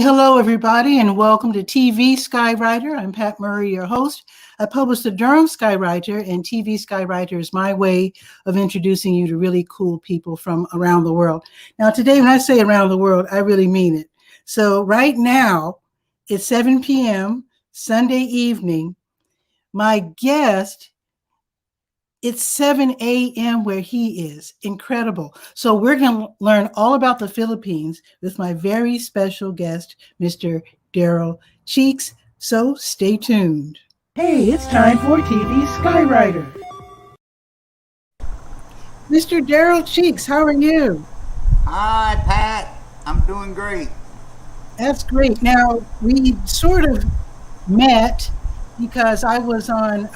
Hello, everybody, and welcome to TV Skywriter. I'm Pat Murray, your host. I publish the Durham Skywriter, and TV Skywriter is my way of introducing you to really cool people from around the world. Now, today, when I say around the world, I really mean it. So right now, it's 7 p.m., Sunday evening. My guest, it's 7 a.m. where he is. Incredible. So we're going to learn all about the Philippines with my very special guest, Mr. Darrell Cheeks. So stay tuned. Hey, it's time for TV Skywriter. Mr. Darrell Cheeks, how are you? Hi, Pat. I'm doing great. That's great. Now, we sort of met because I was on...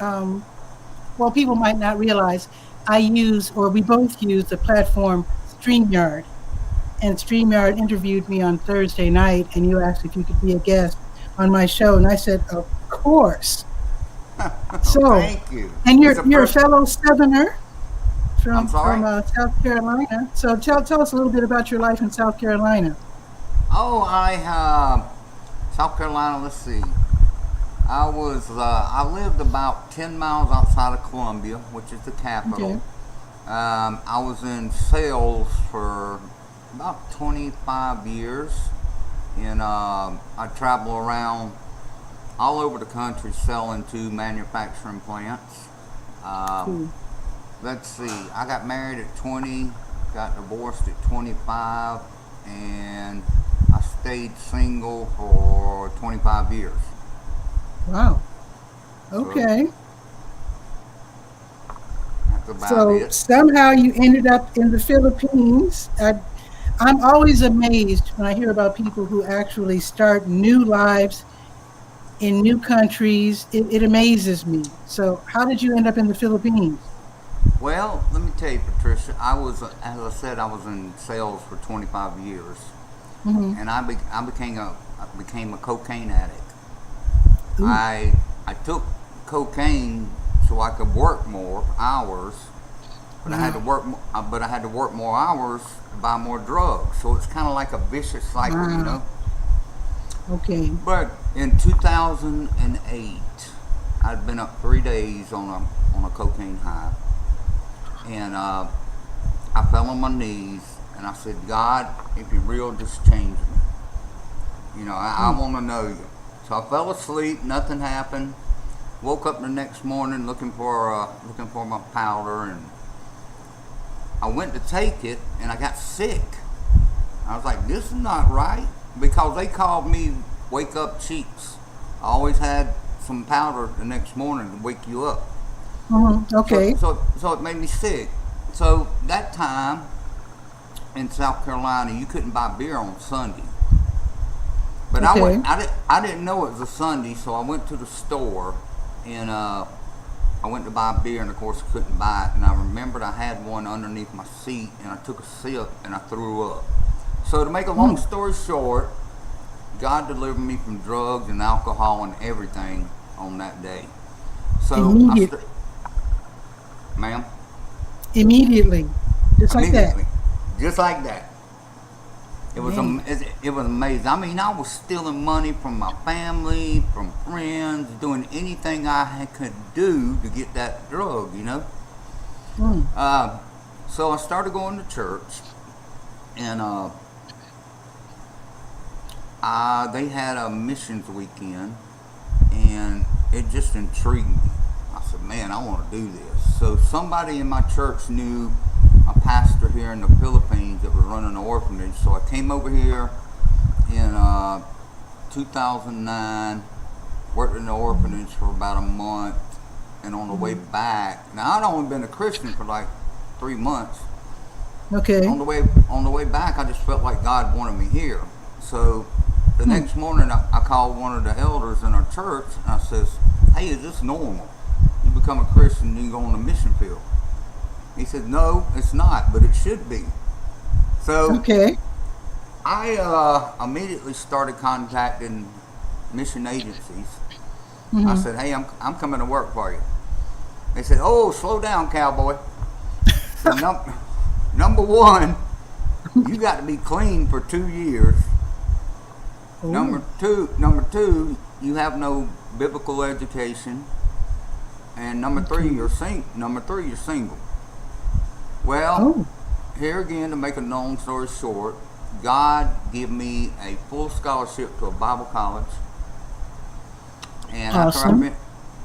well, people might not realize we both use the platform StreamYard. And StreamYard interviewed me on Thursday night, and you asked if you could be a guest on my show. And I said, of course. So, thank you. And you're a fellow Southerner from South Carolina. So tell us a little bit about your life in South Carolina. Oh, South Carolina, let's see. I lived about 10 miles outside of Columbia, which is the capital. Okay. I was in sales for about 25 years, and I travel around all over the country selling to manufacturing plants. Cool. Let's see, I got married at 20, got divorced at 25, and I stayed single for 25 years. Wow. Okay. That's about So it. somehow you ended up in the Philippines. I'm always amazed when I hear about people who actually start new lives in new countries. It amazes me. So how did you end up in the Philippines? Well, let me tell you, Patricia, as I said, I was in sales for 25 years, and I became a cocaine addict. Ooh. I took cocaine so I could work more hours, but I had to work more hours to buy more drugs. So it's kind of like a vicious cycle, you know. Okay. But in 2008, I'd been up 3 days on a cocaine high, and I fell on my knees and I said, God, if you're real, just change me. You know, I want to know you. So I fell asleep. Nothing happened. Woke up the next morning looking for my powder, and I went to take it, and I got sick. I was like, "This is not right," because they called me "Wake Up Cheeks." I always had some powder the next morning to wake you up. Okay. So it made me sick. So that time in South Carolina, you couldn't buy beer on Sunday. But okay. I didn't know it was a Sunday, so I went to the store, and I went to buy beer, and of course I couldn't buy it. And I remembered I had one underneath my seat, and I took a sip, and I threw up. So to make a long story short, God delivered me from drugs and alcohol and everything on that day. So ma'am? Immediately. Just like that. Just like that. It was amazing. I mean, I was stealing money from my family, from friends, doing anything I could do to get that drug, you know. So I started going to church, and they had a missions weekend, and it just intrigued me. I said, man, I want to do this. So somebody in my church knew a pastor here in the Philippines that was running an orphanage. So I came over here in 2009, worked in the orphanage for about a month, and on the way back, now I'd only been a Christian for like 3 months. Okay. On the way back, I just felt like God wanted me here. So the next morning, I called one of the elders in our church, and I says, "Hey, is this normal? You become a Christian, and you go on the mission field?" He said, "No, it's not, but it should be." So okay. I immediately started contacting mission agencies. I said, "Hey, I'm coming to work for you." They said, "Oh, slow down, cowboy." So number one, you got to be clean for 2 years. Oh, Number two, you have no biblical education, and number three, okay. you're single. Well, Oh, here again, to make a long story short, God gave me a full scholarship to a Bible college, and awesome.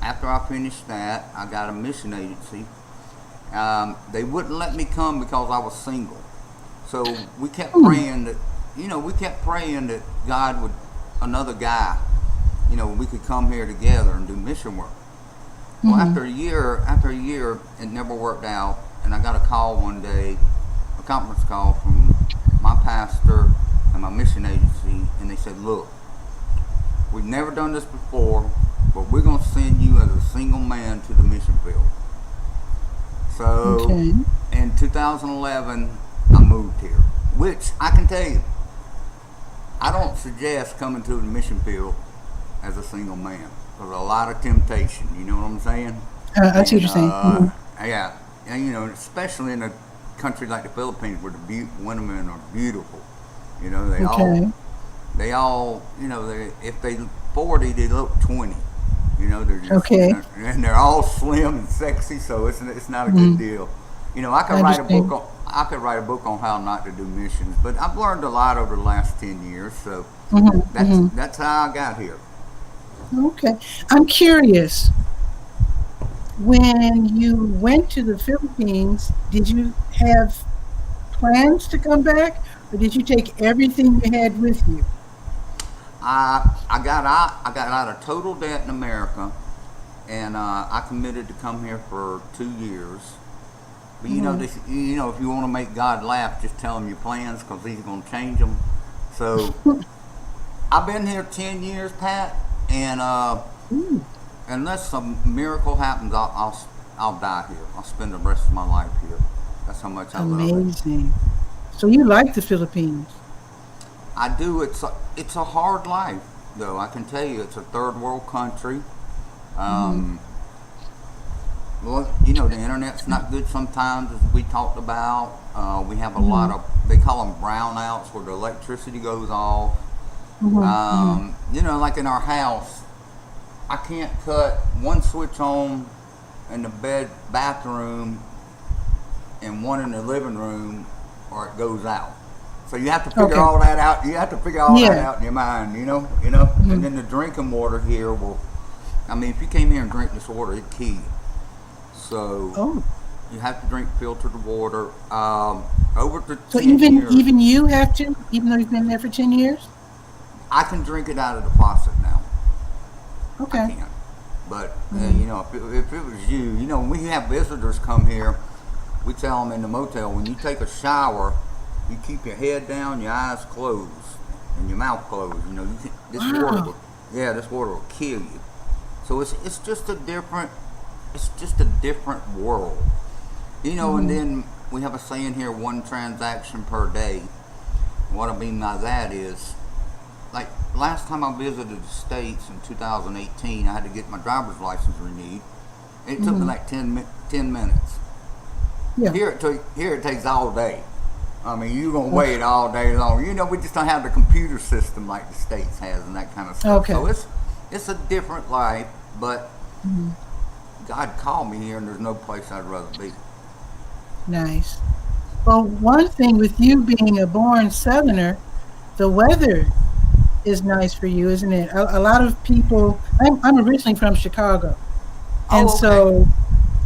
after I finished that, I got a mission agency. They wouldn't let me come because I was single. So we kept Hmm. praying that, we kept praying that God would, another guy, we could come here together and do mission work. Well, Mm-hmm. after a year, it never worked out, and I got a call one day, a conference call from my pastor and my mission agency, and they said, "Look, we've never done this before, but we're going to send you as a single man to the mission field." So, Okay. in 2011, I moved here, which I can tell you, I don't suggest coming to the mission field as a single man. There's a lot of temptation, you know what I'm saying? I see what And you're saying. Hmm. yeah, and especially in a country like the Philippines where the women are beautiful. You know, Okay. they all, if they 40, they look 20. They're just, Okay. and they're all slim and sexy, so it's not a good Hmm. deal. I I could write a book understand. on I could write a book on how not to do missions, but I've learned a lot over the last 10 years, so Hmm. that's Hmm. that's how I got here. Okay. I'm curious. When you went to the Philippines, did you have plans to come back, or did you take everything you had with you? I got out of total debt in America, and I committed to come here for 2 years. But Hmm. if you want to make God laugh, just tell him your plans because he's going to change them. So I've been here 10 years, Pat, and Ooh, unless some miracle happens, I'll die here. I'll spend the rest of my life here. That's how much I love it. amazing. So you like the Philippines? I do. It's a hard life, though. I can tell you, it's a third world country. Hmm. Um, well, the internet's not good sometimes, as we talked about. We have a lot Hmm. of, they call them brownouts, where the electricity goes off. Hmm. Hmm. Like in our house, I can't cut one switch on in the bathroom, and one in the living room, or it goes out. So you have to figure Okay. all that out. You have to figure all that Yeah. out in your mind, And Hmm. then the drinking water here will. I mean, if you came here and drink this water, it'd kill you. So Oh, you have to drink filtered water. Over the so 10 years, even you have to, even though you've been there for 10 years? I can drink it out of the faucet now. I Okay. can. But Hmm. if it was you, when we have visitors come here, we tell them in the motel, when you take a shower, you keep your head down, your eyes closed, and your mouth closed. This water Wow. will, yeah, this water will kill you. So it's just a different world. And Hmm. then we have a saying here, one transaction per day. What I mean by that is, like last time I visited the States in 2018, I had to get my driver's license renewed. It took me Hmm. like 10 minutes. Yeah. Here it takes all day. I mean, you're gonna Ugh. wait all day long. We just don't have the computer system like the States has and that kind of stuff. Okay. So it's a different life, but Hmm. God called me here, and there's no place I'd rather be. Nice. Well, one thing with you being a born Southerner, the weather is nice for you, isn't it? A lot of people, I'm originally from Chicago. And Oh, okay.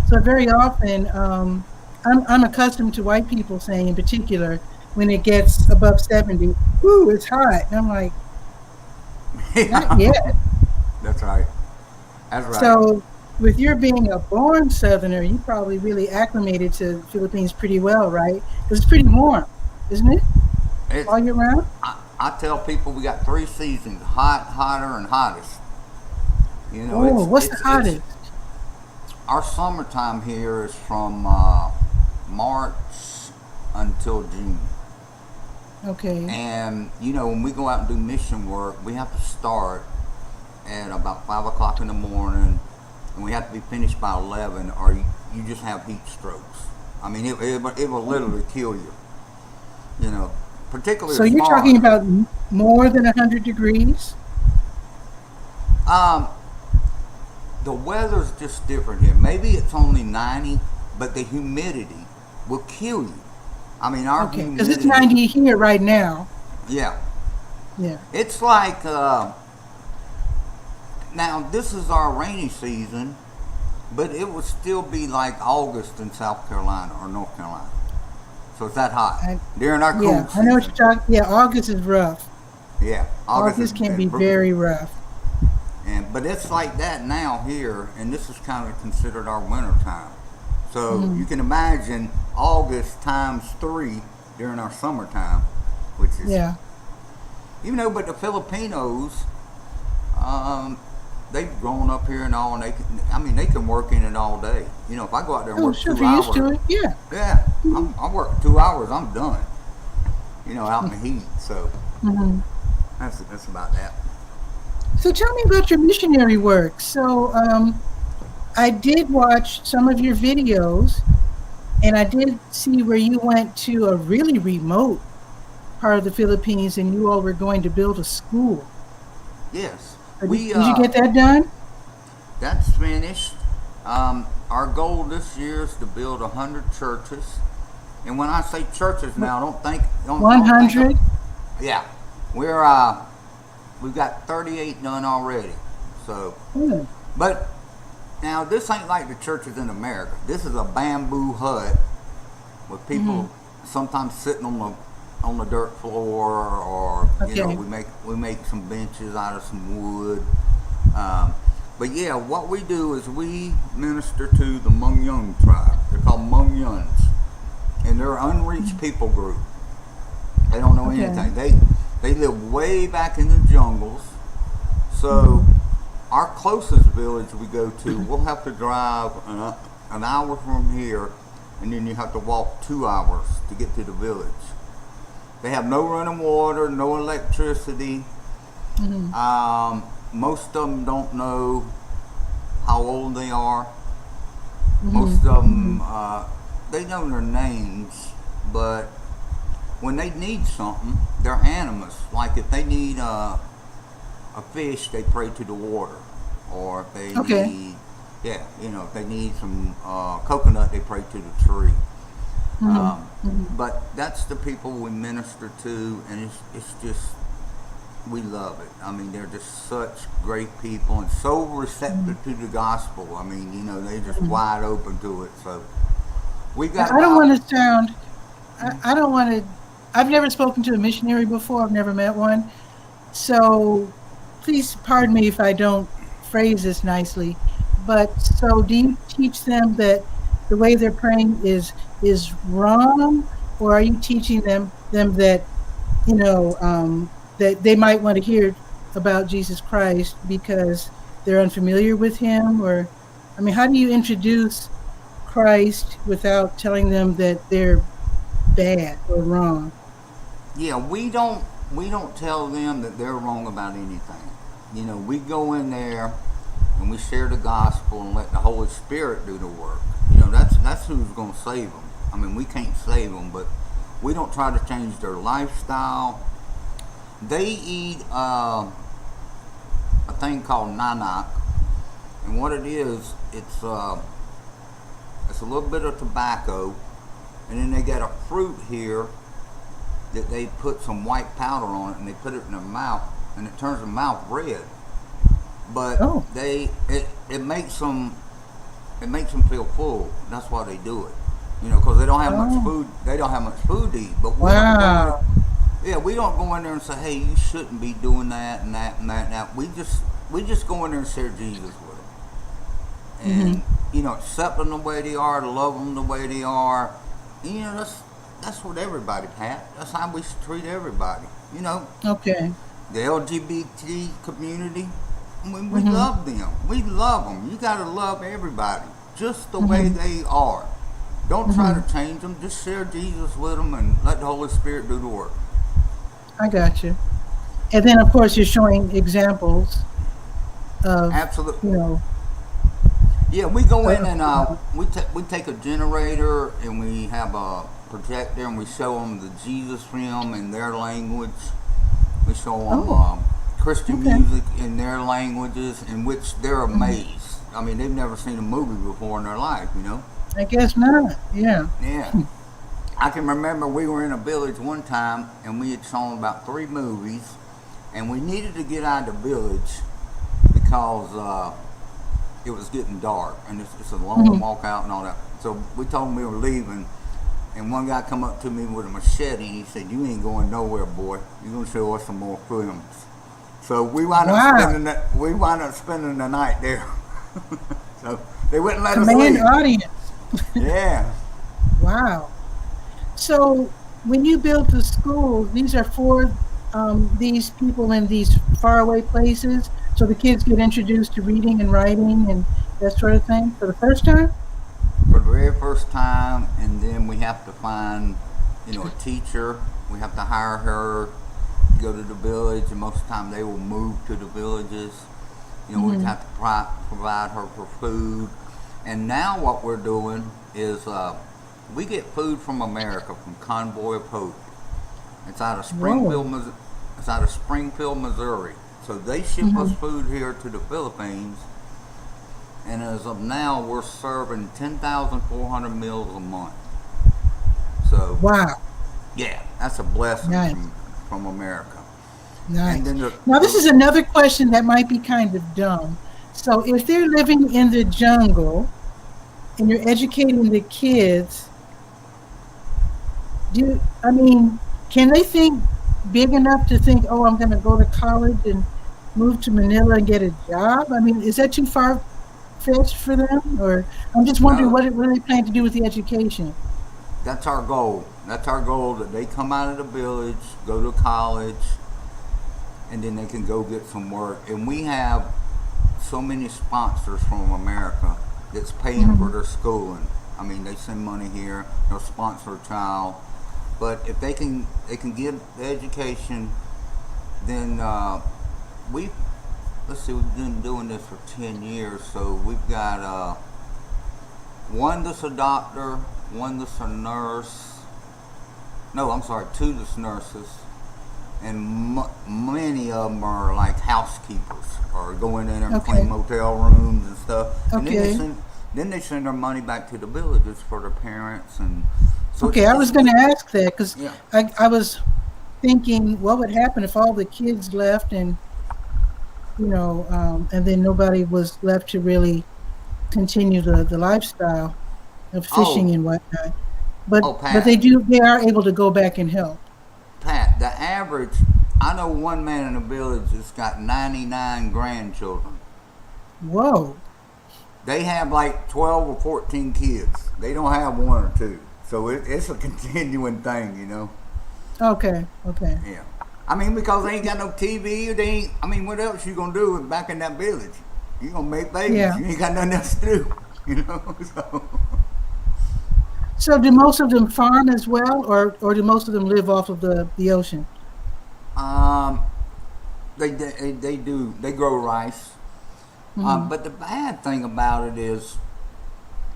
so very often, I'm accustomed to white people saying in particular, when it gets above 70, ooh, it's hot. And I'm like, not Yeah, yet. that's right. That's right. So with your being a born Southerner, you probably really acclimated to the Philippines pretty well, right? Because it's pretty warm, isn't it? It's All year round? I tell people we got three seasons: hot, hotter, and hottest. Oh, what's the It's hottest? our summertime here is from March until June. Okay. And when we go out and do mission work, we have to start at about 5 o'clock in the morning, and we have to be finished by 11, or you just have heat strokes. I mean, it will literally kill you. You know, particularly So as you're talking foreigners. about more than 100 degrees? Um, the weather's just different here. Maybe it's only 90, but the humidity will kill you. I mean, our Okay, because it's humidity, 90 here right now. yeah. Yeah. It's like, now this is our rainy season, but it would still be like August in South Carolina or North Carolina. So it's that hot. I, During our cool yeah, I know what season. you're talking. Yeah, August is rough. Yeah, August August can is be brutal. very rough. But it's like that now here, and this is kind of considered our winter time. So you can imagine August times 3 during our summertime, which is, Yeah. but the Filipinos, they've grown up here and all, and they can work in it all day. If I go out there and Oh, work sure, if 2 you're used to hours, it. Yeah. yeah, I work 2 hours, I'm done. Out in the heat. So hmm that's about that. So tell me about your missionary work. So I did watch some of your videos, and I did see where you went to a really remote part of the Philippines, and you all were going to build a school. Yes, Did you get that done? that's finished. Our goal this year is to build 100 churches. And when I say churches now, don't think 100? yeah. We've got 38 done already. So, Hmm. but now this ain't like the churches in America. This is a bamboo hut with people sometimes sitting on the dirt floor, or Okay. we make some benches out of some wood. But yeah, what we do is we minister to the Hmong tribe. They're called Hmong, and they're an unreached people group. They don't know Okay. anything. They live way back in the jungles. So our closest village we go to, we'll have to drive an hour from here, and then you have to walk 2 hours to get to the village. They have no running water, no electricity. Most of them don't know how old they are. Most of them, they know their names, but when they need something, they're animists. Like if they need a fish, they pray to the water. Or if they need, if they need some coconut, they pray to the tree. But that's the people we minister to, and it's just, we love it. I mean, they're just such great people and so receptive to the gospel. I mean, they're just wide open to it. So we got. I don't want to sound, I don't want to, I've never spoken to a missionary before. I've never met one. So please pardon me if I don't phrase this nicely. But so do you teach them that the way they're praying is wrong? Or are you teaching them that, that they might want to hear about Jesus Christ because they're unfamiliar with him? Or, I mean, how do you introduce Christ without telling them that they're bad or wrong? Yeah, we don't tell them that they're wrong about anything. We go in there and we share the gospel and let the Holy Spirit do the work. That's who's going to save them. I mean, we can't save them, but we don't try to change their lifestyle. They eat a thing called 𝗏𝗏𝗏𝗧𝗏, and what it is, it's a little bit of tobacco, and then they got a fruit here that they put some white powder on it, and they put it in their mouth, and it turns their mouth red. But it makes them feel full. That's why they do it. Because they don't have much food. They don't have much food to eat. But we don't go in there and say, hey, you shouldn't be doing that and that and that and that. We just go in there and share Jesus with them, and accept them the way they are, love them the way they are. And, that's what everybody, Pat. That's how we should treat everybody. Okay. The LGBT community, we love them. We love them. You got to love everybody just the way they are. Don't try to change them. Just share Jesus with them and let the Holy Spirit do the work. I got you. And then, of course, you're showing examples of, Absolutely. Yeah, we go in and we take a generator, and we have projector and we show them the Jesus film in their language. We show them Christian music in their languages, in which they're amazed. I mean, they've never seen a movie before in their life, you know? I guess not. Yeah. Yeah. I can remember we were in a village one time and we had shown about 3 movies, and we needed to get out of the village because it was getting dark and it's a long walk out and all that. So we told them we were leaving, and one guy come up to me with a machete and he said, "You ain't going nowhere, boy. You're gonna show us some more films." So we wound up spending the night there. So they wouldn't let us leave. Audience. Yeah. Wow. So when you built the school, these are for these people in these faraway places, so the kids get introduced to reading and writing and that sort of thing for the first time? For the very first time, and then we have to find, a teacher. We have to hire her to go to the village, and most of the time they will move to the villages. We have to provide her for food. And now what we're doing is we get food from America, from Convoy of Hope. It's out of Springfield, Missouri. So they ship us food here to the Philippines. And as of now, we're serving 10,400 meals a month. So wow, yeah, that's a blessing from America. Nice. Now this is another question that might be kind of dumb. So if they're living in the jungle and you're educating the kids, can they think big enough to think, "Oh, I'm going to go to college and move to Manila and get a job"? I mean, is that too far fetched for them? Or I'm just wondering what they plan to do with the education. That's our goal. That's our goal, that they come out of the village, go to college, and then they can go get some work. And we have so many sponsors from America that's paying for their schooling. I mean, they send money here, they'll sponsor a child. But if they can get the education, then we've been doing this for 10 years. So we've got one that's a doctor, one that's a nurse. No, I'm sorry, 2 that's nurses. And many of them are like housekeepers, or going in there and clean motel rooms and stuff. Okay. And then they send their money back to the villages for their parents. And so I was going to ask that because I was thinking, what would happen if all the kids left and and then nobody was left to really continue the lifestyle of fishing and whatnot. But they are able to go back and help. Pat, the average, I know one man in the village that's got 99 grandchildren. Whoa. They have like 12 or 14 kids. They don't have 1 or 2. So it's a continuing thing, Okay. Yeah. I mean, because they ain't got no TV, what else you gonna do back in that village? You gonna make babies. Yeah. You ain't got nothing else to do, So do most of them farm as well, or do most of them live off of the ocean? They do. They grow rice. But the bad thing about it is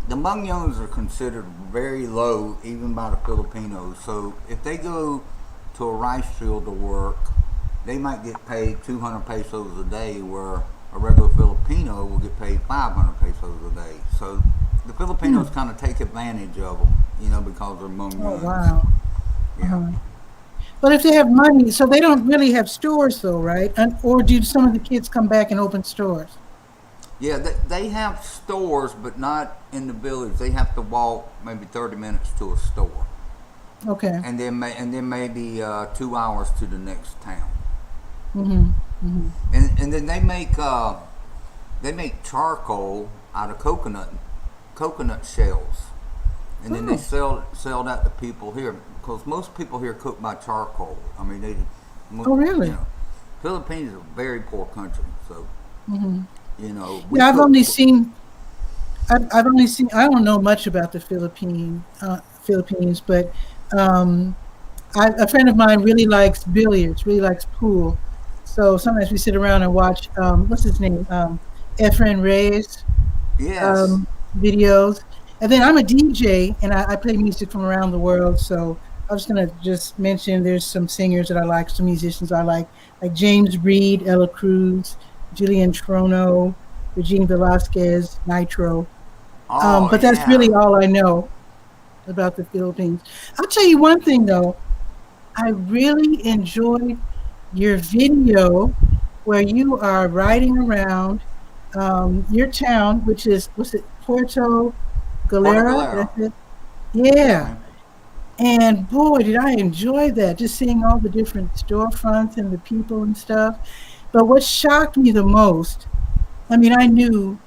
the Mangyones are considered very low, even by the Filipinos. So if they go to a rice field to work, they might get paid 200 pesos a day, where a regular Filipino will get paid 500 pesos a day. So the Filipinos kind of take advantage of them, because they're Mangyones. Oh, wow. Yeah. But if they have money, so they don't really have stores though, right? Or do some of the kids come back and open stores? Yeah, they have stores, but not in the village. They have to walk maybe 30 minutes to a store. Okay. And then maybe 2 hours to the next town. And then they make charcoal out of coconut shells, and then they sell that to people here, because most people here cook by charcoal. I mean, oh really? Philippines is a very poor country, so I've only seen. I don't know much about the Philippines, but a friend of mine really likes billiards, really likes pool. So sometimes we sit around and watch, what's his name? Efren Reyes videos. And then I'm a DJ, and I play music from around the world. So I was gonna just mention there's some singers that I like, some musicians I like James Reed, Ella Cruz, Julian Trono, Regine Velasquez, Nitro. Oh But that's really yeah. all I know about the Philippines. I'll tell you one thing though. I really enjoyed your video where you are riding around your town, which is, what's it, Puerto Puerto Galera? Galera. That's it. Yes, Yeah. ma'am. And boy, did I enjoy that, just seeing all the different storefronts and the people and stuff. But what shocked me the most, I mean, I knew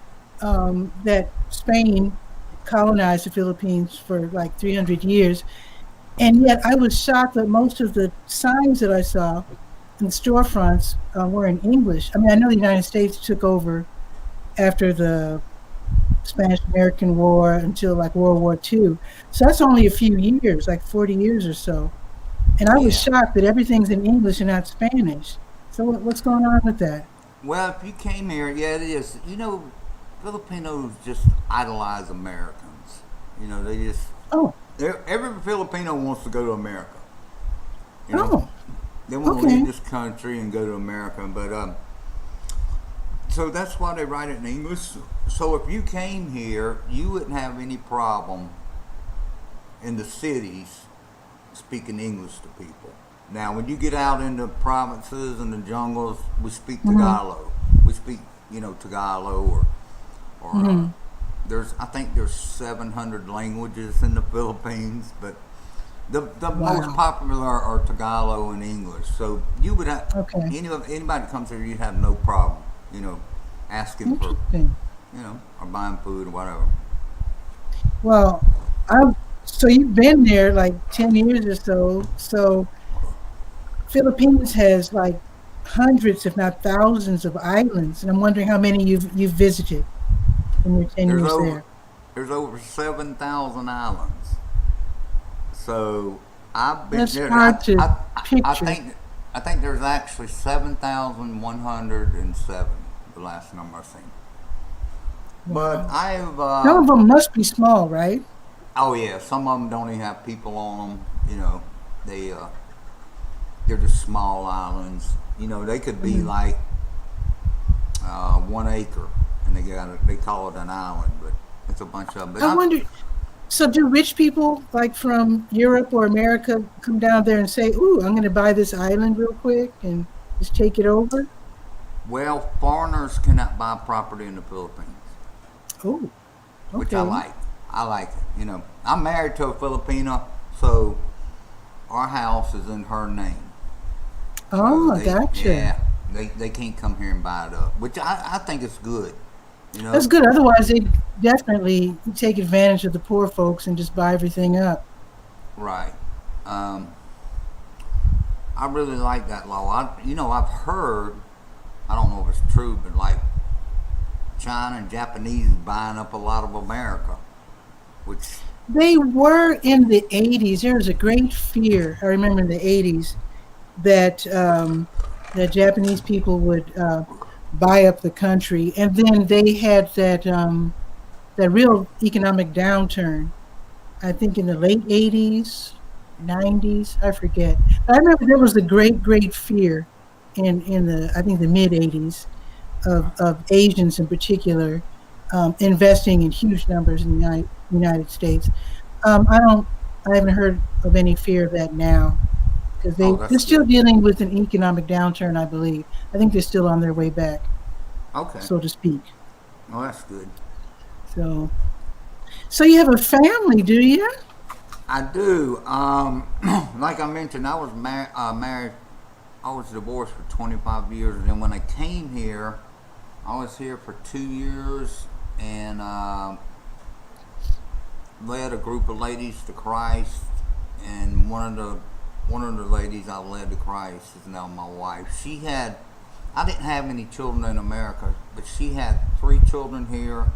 that Spain colonized the Philippines for like 300 years. And yet I was shocked that most of the signs that I saw in the storefronts were in English. I mean, I know the United States took over after the Spanish American War until like World War II. So that's only a few years, like 40 years or so. And I was Yeah. shocked that everything's in English and not Spanish. So what's going on with that? Well, if you came here, yeah, it is. You know, Filipinos just idolize Americans. You know, they just Oh, every Filipino wants to go to America. You know, oh, they want to okay. leave this country and go to America. But so that's why they write it in English. So if you came here, you wouldn't have any problem in the cities speaking English to people. Now, when you get out in the provinces and the jungles, we speak Hmm. Tagalog. We speak, Tagalog or Hmm. I think there's 700 languages in the Philippines, but the most Wow. popular are Tagalog and English. So you would have Okay. anybody that comes here, you'd have no problem, asking for, Interesting. or buying food or whatever. Well, I'm so you've been there like 10 years or so. So Philippines has like hundreds, if not thousands, of islands, and I'm wondering how many you've visited in your 10 There's years over there. there's over 7,000 islands. So I've been That's there. hard to I picture. think there's actually 7,107. The last number I've seen. But Wow. I've Some of them must be small, right? oh yeah, some of them don't even have people on them. They they're just small islands. They could be Mhm. like 1 acre, and they call it an island, but it's a bunch of them. But I wonder. So do rich people like from Europe or America come down there and say, "Ooh, I'm going to buy this island real quick and just take it over"? well, foreigners cannot buy property in the Philippines, Oh, which I okay. like. I like it. I'm married to a Filipina, so our house is in her name. So Oh, gotcha. they can't come here and buy it up, which I think is good. You That's know, good. Otherwise, they definitely take advantage of the poor folks and just buy everything up. right? Um, I really like that law. I've heard. I don't know if it's true, but like China and Japanese buying up a lot of America, which They were in the 80s. There was a great fear. I remember in the 80s that that Japanese people would buy up the country, and then they had that real economic downturn. I think in the late 80s, 90s, I forget. I remember there was a great fear in the, I think, the mid 80s of Asians in particular investing in huge numbers in the United States. I don't, I haven't heard of any fear of that now because oh, they're that's still good. dealing with an economic downturn, I believe. I think they're still on their way back, Okay, so to speak. well that's good. So, so you have a family, do you? I do. Like I mentioned, I was married. I was divorced for 25 years, and then when I came here, I was here for 2 years and led a group of ladies to Christ. And one of the ladies I led to Christ is now my wife. I didn't have any children in America, but she had 3 children here,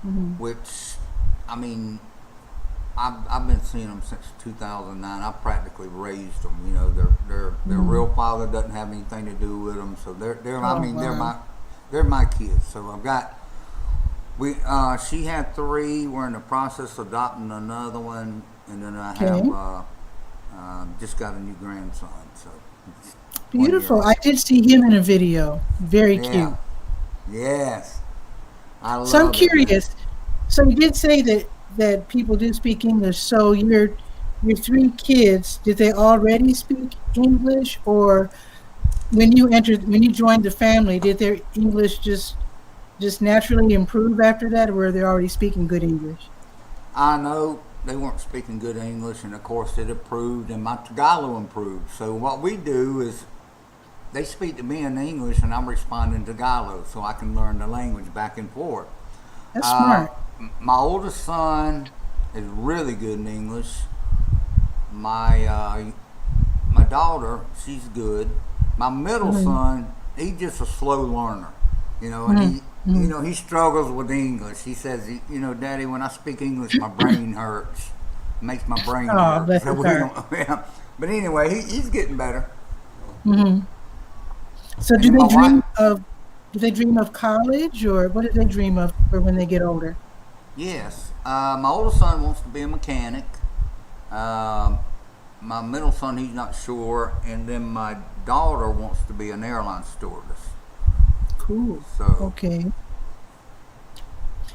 Hmm. which, I mean, I've been seeing them since 2009. I practically raised them. Their Hmm. real father doesn't have anything to do with them, so they're I Oh mean wow. they're my kids. So I've got She had 3. We're in the process of adopting another one, and then I Okay. have just got a new grandson. So it's 1 year Beautiful. old. I did see him in a video. Very Yeah. cute. Yes. I So I'm love it, man. curious. So you did say that people do speak English. So your 3 kids, did they already speak English, or when you joined the family, did their English just naturally improve after that, or were they already speaking good English? I know they weren't speaking good English, and of course it improved, and my Tagalog improved. So what we do is they speak to me in English, and I'm responding to Tagalog, so I can learn the language back and forth. That's Uh, smart. my oldest son is really good in English. My daughter, she's good. My middle Hmm. son, he's just a slow learner, and Hmm. Hmm. he struggles with English. He says, Daddy, when I speak English, my brain hurts. It makes my brain Oh, hurt. bless So his we heart. don't. Yeah. But anyway, he's getting better. Hmm. So And then my wife, do they dream of college, or what do they dream of for when they get older? yes, my oldest son wants to be a mechanic. Um, my middle son, he's not sure, and then my daughter wants to be an airline stewardess. Cool. So Okay.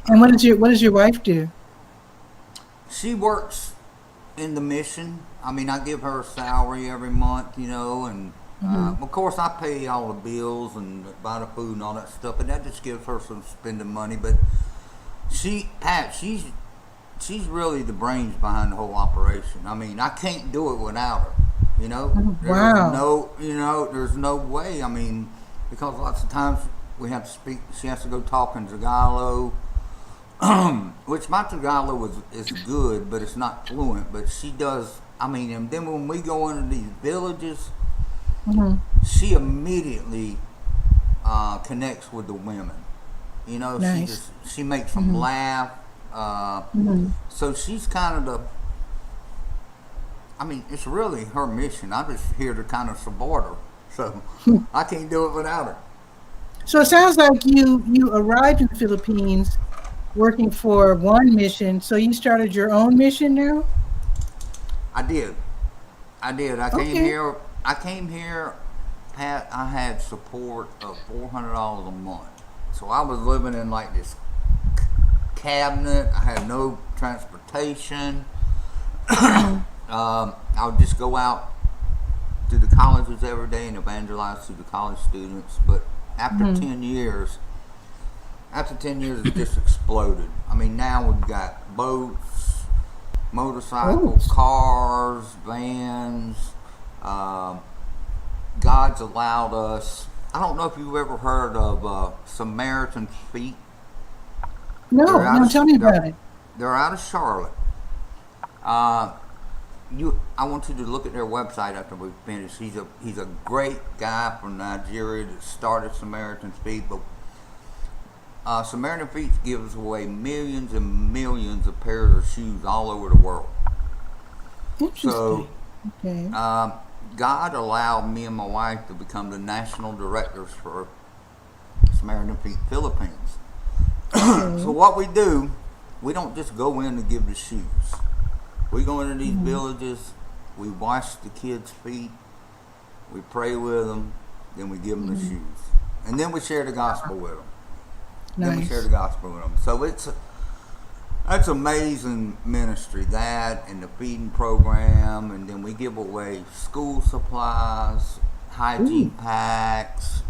And uh, what does your wife do? she works in the mission. I mean, I give her a salary every month, and Hmm. of course I pay all the bills and buy the food and all that stuff, and that just gives her some spending money. But she's really the brains behind the whole operation. I mean, I can't do it without her. Wow. There's no way. I mean, because lots of times we have to speak. She has to go talk in Tagalog, which my Tagalog is good, but it's not fluent. But she does. I mean, and then when we go into these villages, Hmm. she immediately connects with the women. Nice. She makes them Hmm. laugh. Uh, Hmm. so she's kind of the. I mean, it's really her mission. I'm just here to kind of support her. So I can't do it without her. So it sounds like you arrived in the Philippines working for one mission. So you started your own mission now? I did. I did. I came Okay. here. I came here. Pat, I had support of $400 a month. So I was living in like this cabinet. I had no transportation. Hmm. I would just go out to the colleges every day and evangelize to the college students. But after Hmm. 10 years, it just exploded. I mean, now we've got boats, motorcycles, Boats. cars, vans. Um, God's allowed us. I don't know if you've ever heard of Samaritan Feet. They're No, out no, of tell me they're, about it. they're out of Charlotte. Uh, I want you to look at their website after we finish. He's a great guy from Nigeria that started Samaritan Feet, but Samaritan Feet gives away millions and millions of pairs of shoes all over the world. So Interesting. Okay. God allowed me and my wife to become the national directors for Samaritan Feet Philippines. So Okay. what we do, we don't just go in to give the shoes. We go into these Hmm. villages, we wash the kids' feet, we pray with them, then we give them the Hmm. shoes, and then we share the gospel with them. Nice. So that's amazing ministry, that and the feeding program, and then we give away school supplies, hygiene Ooh. packs,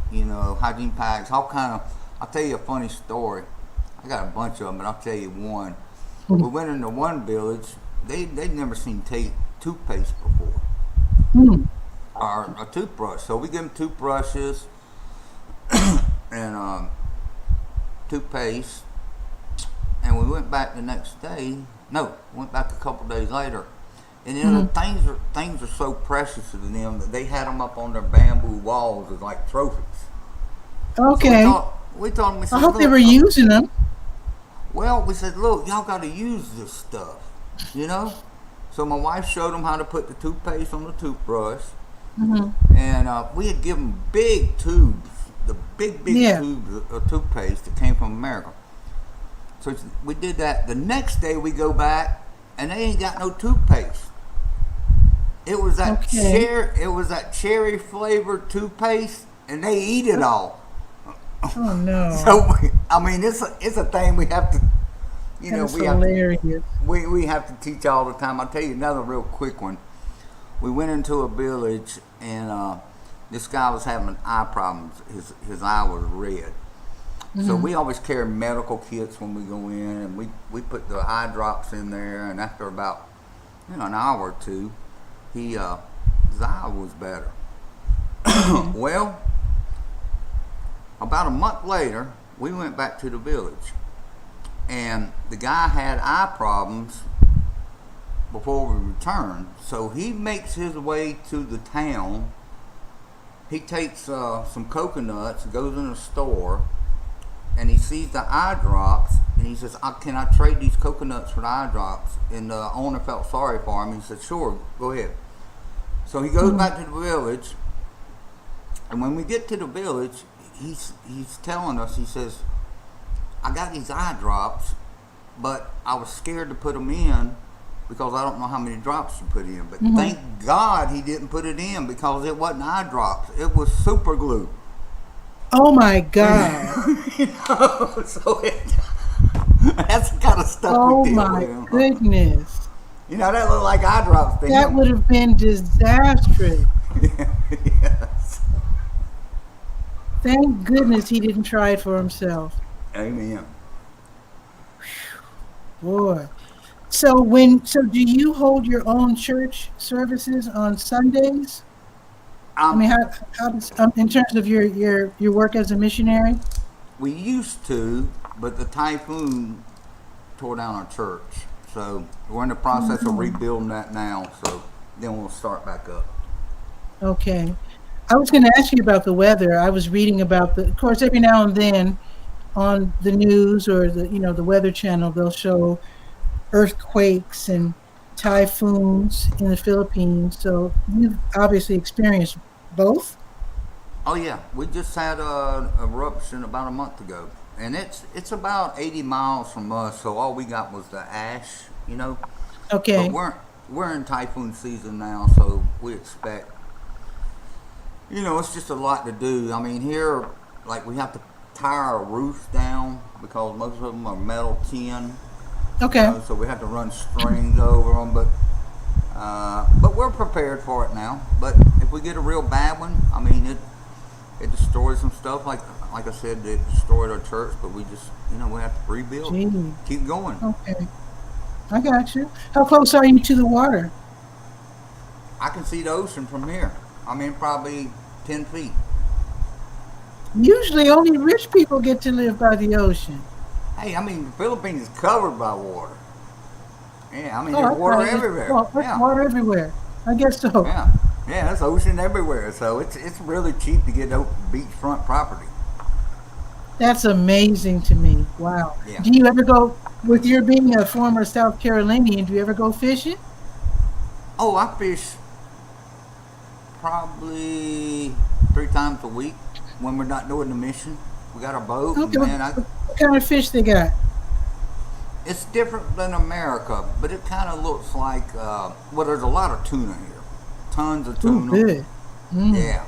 all kind of. I'll tell you a funny story. I got a bunch of them, but I'll tell you one. We went into one village. They'd never seen toothpaste before, Hmm. or a toothbrush. So we give them toothbrushes and toothpaste. And we went back the next day. No, went back a couple days later. And Hmm. things are so precious to them that they had them up on their bamboo walls as like trophies. So Okay. we told them, we I said, hope they look, were using them. we said, look, y'all got to use this stuff, you know. So my wife showed them how to put the toothpaste on the toothbrush, Hmm. and we had given big tubes, the big Yeah. tubes of toothpaste that came from America. So we did that. The next day we go back, and they ain't got no toothpaste. It was that cherry flavored toothpaste, and they eat it all. Oh no! So I mean, it's a thing we have to, That's we hilarious. we have to teach all the time. I'll tell you another real quick one. We went into a village, and this guy was having eye problems. His eye was red. So we always carry medical kits when we go in, and we put the eye drops in there, and after about an hour or two, his eye was better. Well, about a month later, we went back to the village, and the guy had eye problems before we returned. So he makes his way to the town. He takes some coconuts, goes in a store, and he sees the eye drops, and he says, can I trade these coconuts for the eye drops? And the owner felt sorry for him. He said, sure, go ahead. So he goes back to the village, and when we get to the village, he's telling us, he says, I got these eye drops, but I was scared to put them in because I don't know how many drops to put in. But thank God he didn't put it in, because it wasn't eye drops. It was super glue. Oh my God! So that's the kind of stuff we deal with. Oh my goodness! That looked like eye drops thing. That would have been disastrous. Yes. Thank goodness he didn't try it for himself. Amen. Boy. So do you hold your own church services on Sundays? I mean, how does, in terms of your work as a missionary? We used to, but the typhoon tore down our church. So we're in the process of rebuilding that now. So then we'll start back up. Okay. I was going to ask you about the weather. I was reading about of course, every now and then on the news or the Weather Channel, they'll show earthquakes and typhoons in the Philippines. So you've obviously experienced both? Oh yeah, we just had an eruption about a month ago, and it's about 80 miles from us. So all we got was the ash, Okay. But we're in typhoon season now, so we expect. It's just a lot to do. I mean, here, like, we have to tie our roofs down because most of them are metal tin. Okay. So we have to run strings over them, but we're prepared for it now. But if we get a real bad one, I mean, it destroys some stuff. Like I said, it destroyed our church, but we just, we have to rebuild. Gee. Keep going. Okay. I got you. How close are you to the water? I can see the ocean from here. I mean, probably 10 feet. Usually only rich people get to live by the ocean. Hey, I mean, the Philippines is covered by water. Yeah, I mean, there's water everywhere. There's water everywhere. I guess so. Yeah, there's ocean everywhere. So it's really cheap to get beachfront property. That's amazing to me. Wow. Yeah. Do you ever go, with your being a former South Carolinian, do you ever go fishing? Oh, I fish probably 3 times a week when we're not doing the mission. We got a boat. Okay. And What kind of fish they got? it's different than America, but it kind of looks like, there's a lot of tuna here. Tons of tuna. Ooh, good. Yeah.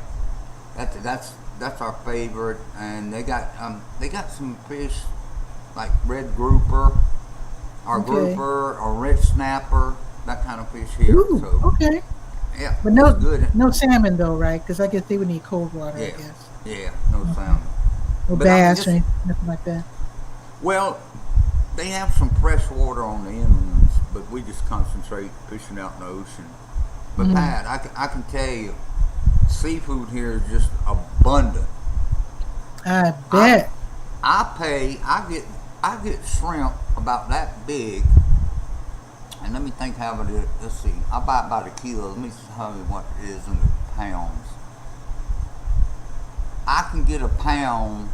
That's our favorite. And they got some fish like red grouper, grouper, or red snapper, that kind of fish here. Ooh, so, okay. Yeah, But no salmon though, right? Because I guess they would need cold water, I guess. Yeah, no salmon. Or bass or anything, nothing like that. Well, they have some fresh water on the inlands, but we just concentrate fishing out in the ocean. But Pat, I can tell you, seafood here is just abundant. I bet. I get shrimp about that big, and let me think how it is. Let's see, I buy it by the kilo. Let me tell you what it is in the pounds. I can get a pound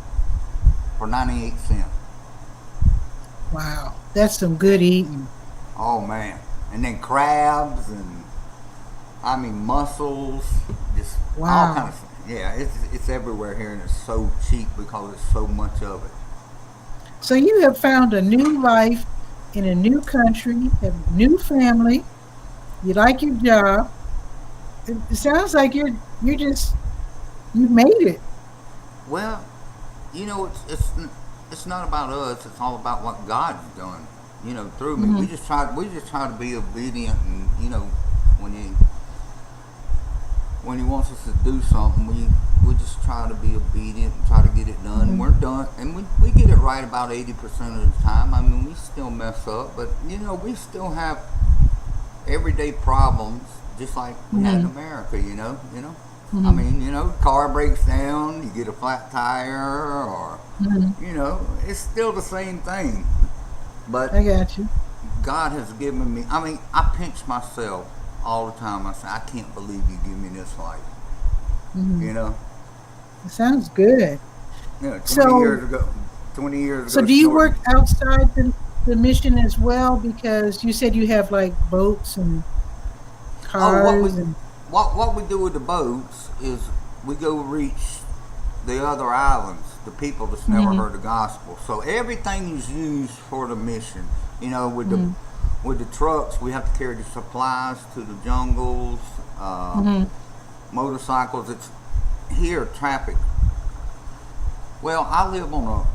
for 98 cents. Wow, that's some good eating. Oh man, and then crabs and mussels, just all kinds of. Yeah, it's everywhere here, and it's so cheap because it's so much of it. So you have found a new life in a new country, have a new family. You like your job. It sounds like you're just you made it. Well, it's not about us. It's all about what God's done. Through me. Hmm. We just try to be obedient, and when he when he wants us to do something, we just try to be obedient and try to get it done. Hmm. We're done, and we get it right about 80% of the time. I mean, we still mess up, but we still have everyday problems, just like we had in Hmm. America. I Hmm. mean, car breaks down, you get a flat tire, or Hmm. it's still the same thing. But I got you. God has given me. I mean, I pinch myself all the time. I say, I can't believe you give me this life. Hmm. You know, It sounds good. 20 So, years ago, 20 years so ago, do you snorting. work outside the mission as well? Because you said you have like boats and Oh, cars and. what we do with the boats is we go reach the other islands, the people that's never Hmm. heard the gospel. So everything is used for the mission. Hmm. With the trucks, we have to carry the supplies to the jungles. Hmm. Motorcycles. It's here traffic. Well, I live on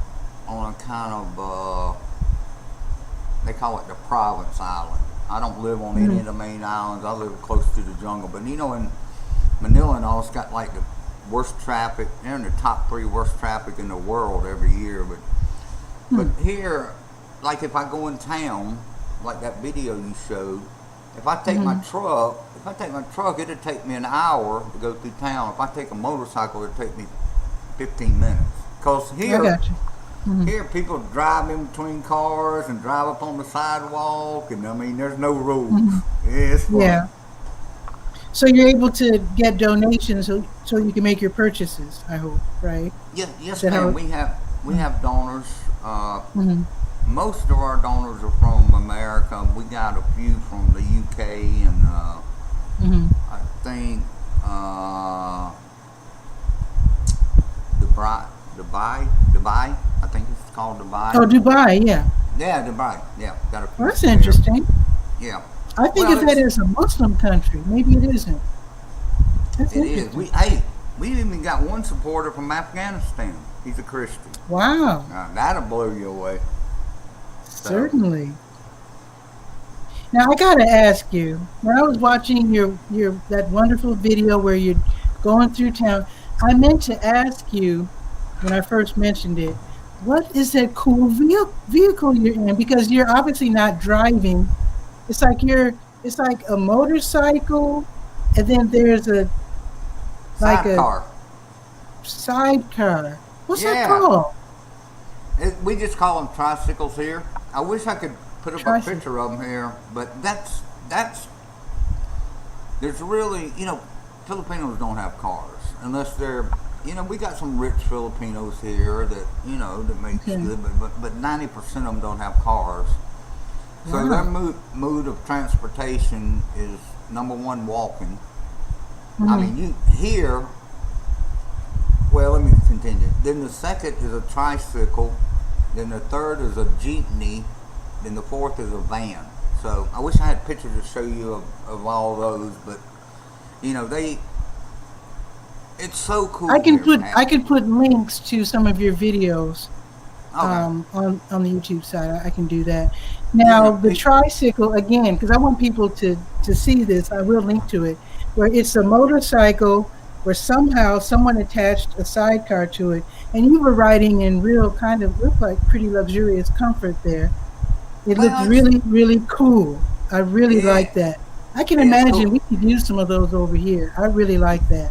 a kind of they call it the province island. I don't live on any Hmm. of the main islands. I live close to the jungle. But in Manila and all, it's got like the worst traffic. They're in the top 3 worst traffic in the world every year. But Hmm. here, like if I go in town, like that video you showed, if I take Hmm. my truck, it'd take me an hour to go through town. If I take a motorcycle, it'd take me 15 minutes. Cause I got you. Hmm. here people drive in between cars and drive up on the sidewalk, and I mean, there's no rules. Hmm. It's fun. Yeah. So you're able to get donations so you can make your purchases, I hope, right? Yeah, Is yes, that how ma'am. it? We have donors. Mm-hmm. Most of our donors are from America. We got a few from the UK and Hmm. I think Dubai, Dubai. I think it's called Oh, Dubai. Dubai, yeah. Yeah, Dubai. Yeah, got a few Well, that's from there. interesting. Yeah. I think Well, of that as a Muslim country. Maybe it isn't. That's it is. interesting. We even got one supporter from Afghanistan. He's a Christian. Wow. That'll blow you away. So, Certainly. Now I gotta ask you. When I was watching your that wonderful video where you're going through town, I meant to ask you when I first mentioned it, what is that cool vehicle you're in? Because you're obviously not driving. It's like it's like a motorcycle, and then there's a like a sidecar. sidecar. What's that Yeah. called? We just call them tricycles here. I wish I could put up a Tricycle. picture of them here, but that's there's really Filipinos don't have cars unless they're we got some rich Filipinos here that that makes Okay. good, but 90% of them don't have cars. So their Wow. mood of transportation is number one walking. I Hmm. mean you here. Well, let me continue. Then the second is a tricycle. Then the third is a jeepney. Then the fourth is a van. So I wish I had pictures to show you of all those, but they. It's so cool here, I Pat. can put links to some of your videos Okay. on the YouTube side. I can do that. Yeah. Now No, the tricycle again, because I want people to see this. I will link to it where it's a motorcycle where somehow someone attached a sidecar to it, and you were riding in real kind of looked like pretty luxurious comfort there. It looked well, it's really really cool. I really yeah, like that. I can yeah, it's imagine cool. we could use some of those over here. I really like that.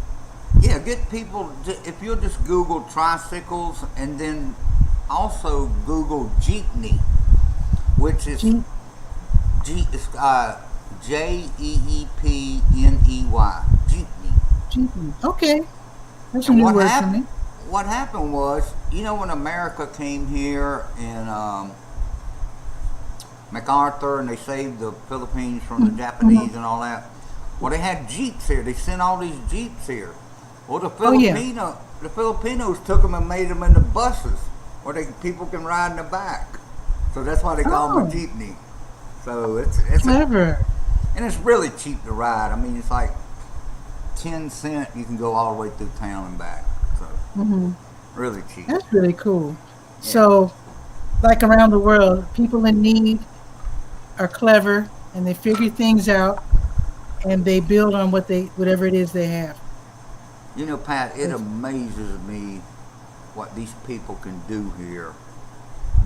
Yeah, get people if you'll just Google tricycles and then also Google jeepney, which is Jeep, G it's Jeepney. Jeepney. jeepney. Okay, that's a And new word for me. what happened was, when America came here and MacArthur and they saved the Philippines from the Mm-hmm. Japanese and all that. Well, they had jeeps here. They sent all these jeeps here. Well, Oh yeah. The Filipinos took them and made them into buses, where people can ride in the back. So that's why they call them a jeepney. So it's clever. And it's really cheap to ride. I mean, it's like 10 cents. You can go all the way through town and back. So really cheap. That's really cool. Yeah. So, like around the world, people in need are clever and they figure things out and they build on whatever it is they have. You know, Pat, it amazes me what these people can do here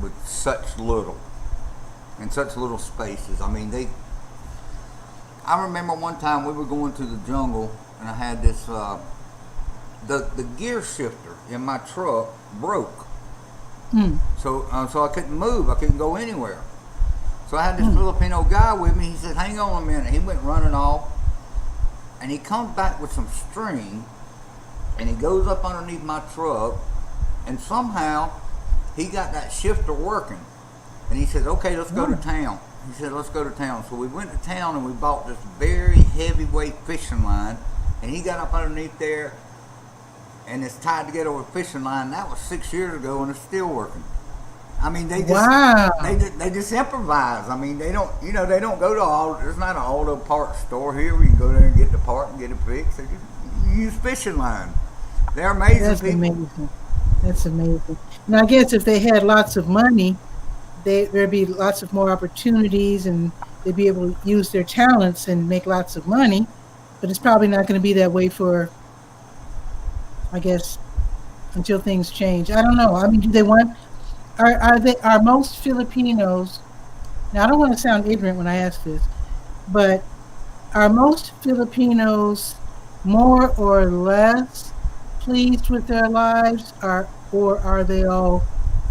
with such little, in such little spaces. I mean, I remember one time we were going to the jungle and I had this, the gear shifter in my truck broke. So I couldn't move. I couldn't go anywhere. So I had this Filipino guy with me. He said, hang on a minute. He went running off and he comes back with some string and he goes up underneath my truck and somehow he got that shifter working. And he said, okay, let's go to town. He said, let's go to town. So we went to town and we bought this very heavyweight fishing line. And he got up underneath there and it's tied together with a fishing line. That was 6 years ago and it's still working. I mean, they just improvise. I mean, they don't go to there's not an auto parts store here where you can go there and get the part and get it fixed. They just use fishing line. They're amazing. That's people. Amazing. That's amazing. Now, I guess if they had lots of money, there'd be lots of more opportunities and they'd be able to use their talents and make lots of money. But it's probably not going to be that way for, I guess, until things change. I don't know. I mean, do they want? Are most Filipinos? Now, I don't want to sound ignorant when I ask this, but are most Filipinos more or less pleased with their lives, or are they all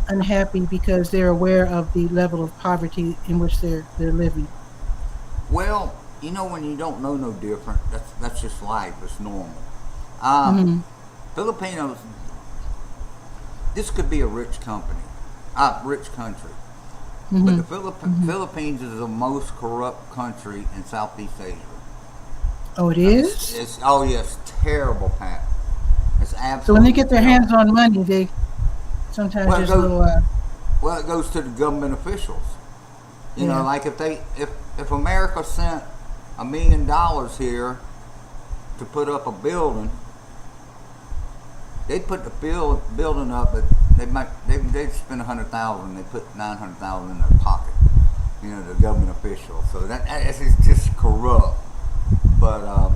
unhappy because they're aware of the level of poverty in which they're living? Well, you know, when you don't know no different, that's just life. It's normal. Filipinos, this could be a rich country, but the Philippines is the most corrupt country in Southeast Asia. Oh, it is? It's terrible, Pat. It's absolutely. So when they get their hands on money, they sometimes there's a little. Well, it goes to the government officials. You know, like if America sent $1 million here to put up a building, they'd put the building up, but they'd spend $100,000. They put $900,000 in their pocket. You know, the government officials. So it's just corrupt. But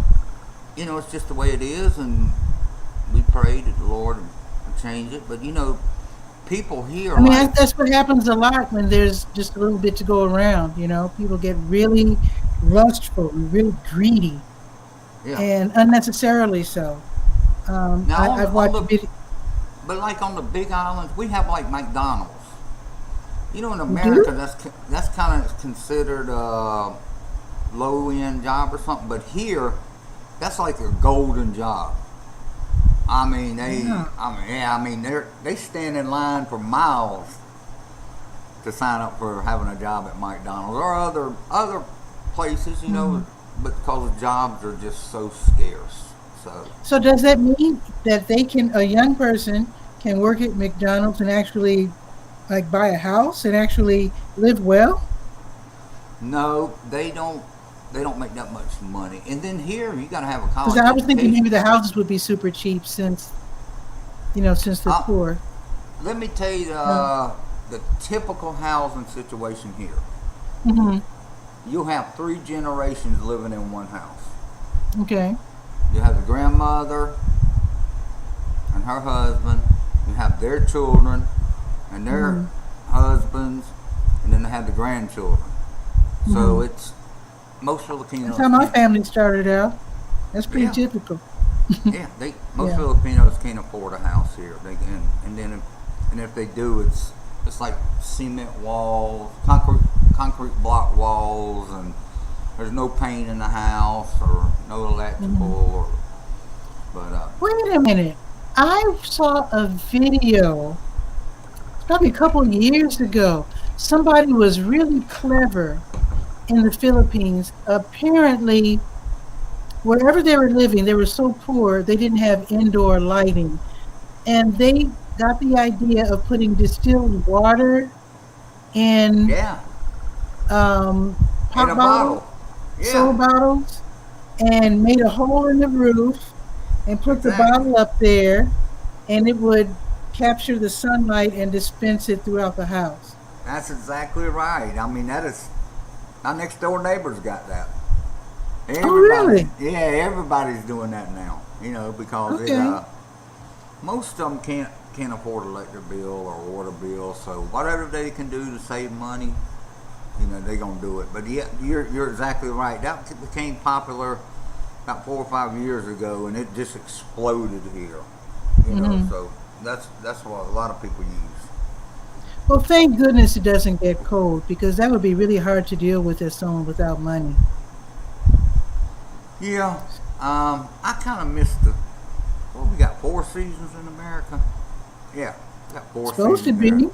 you know, it's just the way it is, and we pray that the Lord will change it. But you know, people here. I mean, that's what happens a lot when there's just a little bit to go around. You know, people get really lustful and really greedy, and unnecessarily so. Now, I've watched but like on the big islands, we have like McDonald's. You know, in America, that's kind of considered a low-end job or something. But here, that's like a golden job. I mean, they stand in line for miles to sign up for having a job at McDonald's or other places, you know, but because the jobs are just so scarce. So does that mean that a young person can work at McDonald's and actually like buy a house and actually live well? No, they don't make that much money. And then here you got to have a college. Because I was thinking maybe the houses would be super cheap since they're poor. Let me tell you the typical housing situation here. You'll have 3 generations living in one house. Okay. You have the grandmother and her husband. You have their children and their husbands, and then they have the grandchildren. So it's most Filipinos. That's how my family started out. That's pretty typical. Most Filipinos can't afford a house here. And if they do, it's like cement walls, concrete block walls, and there's no paint in the house or no electrical. Wait a minute. I saw a video probably a couple of years ago. Somebody was really clever in the Philippines. Apparently, wherever they were living, they were so poor they didn't have indoor lighting. And they got the idea of putting distilled water in Yeah. In pop a bottles, bottle. soda Yeah. bottles, and made a hole in the roof and put the Exactly. bottle up there, and it would capture the sunlight and dispense it throughout the house. That's exactly right. I mean, that is my next door neighbor's got that. Oh, Everybody, really? yeah, everybody's doing that now. You know, because it Okay. most of them can't afford electric bill or water bill. So whatever they can do to save money, you know, they're gonna do it. But yeah, you're exactly right. That became popular about 4 or 5 years ago, and it just exploded here. You know, Hmm. so that's what a lot of people use. Well, thank goodness it doesn't get cold because that would be really hard to deal with as someone without money. Yeah, I kind of missed the. Well, we got 4 seasons in America. Yeah, we got four Supposed to seasons here. be.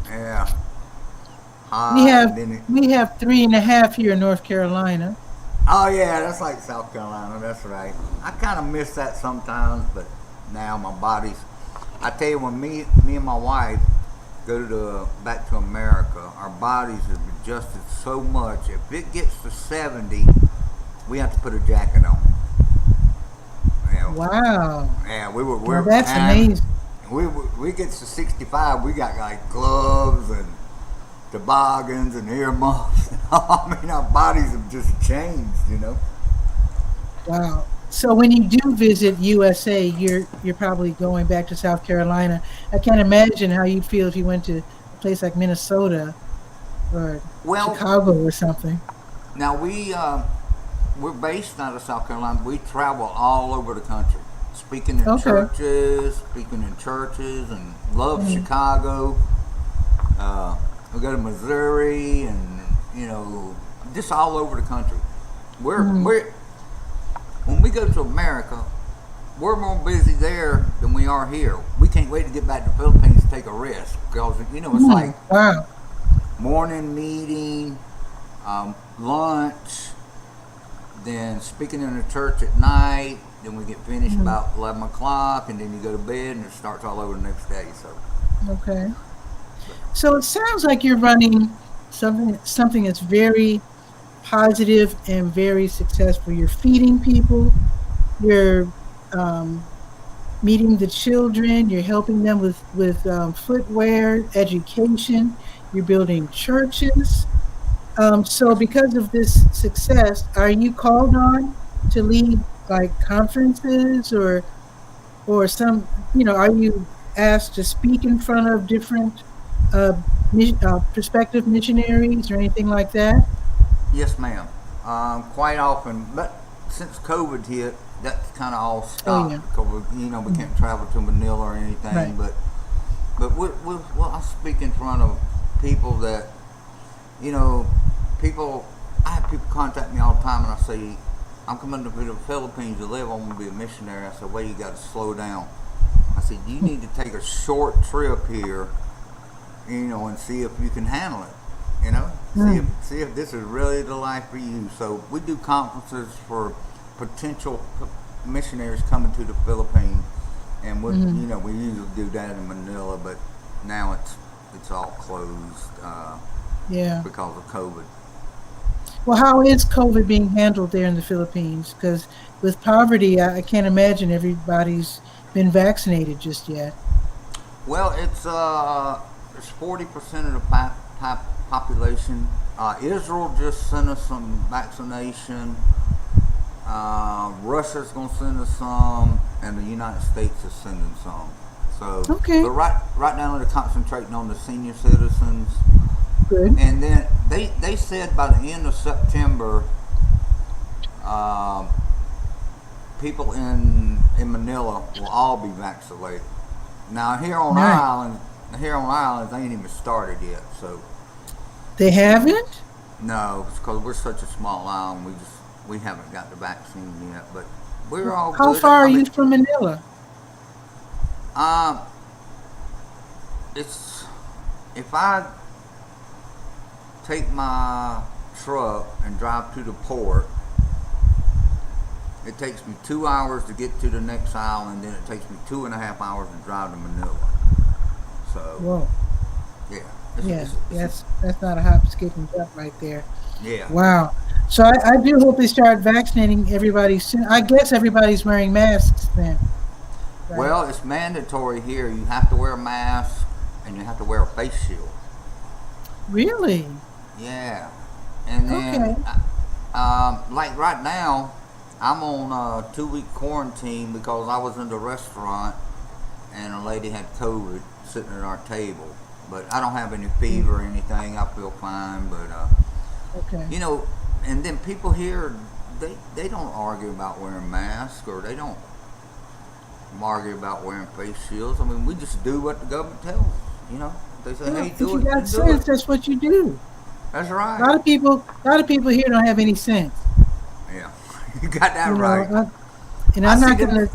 Yeah, We hot, have and then it. we have 3.5 here in North Carolina. Oh yeah, that's like South Carolina. That's right. I kind of miss that sometimes, but now my body's. I tell you, when me and my wife go to back to America, our bodies have adjusted so much. If it gets to 70, we have to put a jacket on. Yeah, Wow. yeah, Well, we're that's and amazing. we get to 65, we got like gloves and toboggans and earmuffs. I mean, our bodies have just changed, you know. Wow. So when you do visit USA, you're probably going back to South Carolina. I can't imagine how you'd feel if you went to a place like Minnesota or Well, Chicago or something. now we're based out of South Carolina. We travel all over the country, Okay. speaking in churches, and love Mhm. Chicago. We go to Missouri, and you know, just all over the country. Mhm. We're when we go to America, we're more busy there than we are here. We can't wait to get back to the Philippines to take a rest because you know it's like Wow. morning meeting, lunch, then speaking in the church at night. Then we get finished Mhm. about 11 o'clock, and then you go to bed, and it starts all over the next day. So, Okay. So it sounds like you're running something that's very positive and very successful. You're feeding people. You're um, meeting the children. You're helping them with footwear, education. You're building churches. So because of this success, are you called on to lead like conferences or some, are you asked to speak in front of different uh, prospective missionaries or anything like that? yes, ma'am. Quite often, but since COVID hit, that's kind of all Oh yeah. stopped because you know we Mhm. can't travel to Manila or Right. anything. But well, I speak in front of people that you know, people. I have people contact me all the time, and I say, "I'm coming to the Philippines to live. I'm going to be a missionary." I said, "Well, you got to slow down." I said, "You need to take a short trip here, you know, and see if you can handle it. You know, Mm. see if this is really the life for you." So we do conferences for potential missionaries coming to the Philippines, and Mhm. you know we usually do that in Manila, but now it's all closed Yeah. because of COVID. Well, how is COVID being handled there in the Philippines? Because with poverty, I can't imagine everybody's been vaccinated just yet. Well, it's 40% of the population. Israel just sent us some vaccination. Russia's gonna send us some, and the United States is sending some. So, Okay, but right now they're concentrating on the senior citizens, good. and then they said by the end of September, um, people in Manila will all be vaccinated. Now Nice. here on our island, they ain't even started yet. So They haven't? no, it's because we're such a small island. We haven't got the vaccine yet, but we're all How good. far I are mean, you from Manila? um, it's if I take my truck and drive to the port, It takes me 2 hours to get to the next island, then it takes me 2.5 hours to drive to Manila. So, Whoa. yeah. That's not a hop, skip, and jump right there. Yeah. Wow. So I do hope they start vaccinating everybody soon. I guess everybody's wearing masks then. Right? Well, it's mandatory here. You have to wear a mask and you have to wear a face shield. Really? Yeah. And then, Okay. like right now, I'm on a 2-week quarantine because I was in the restaurant and a lady had COVID sitting at our table. But I don't have any fever or anything. I feel fine. But, Okay. you know, and then people here, they don't argue about wearing masks, or they don't argue about wearing face shields. I mean, we just do what the government tells us, you know. They say, hey, If do you it, got then do sense, it. that's what you do. That's A right. lot of people here don't have any sense. Yeah, you got that You know, right. and I I'm see not them- gonna.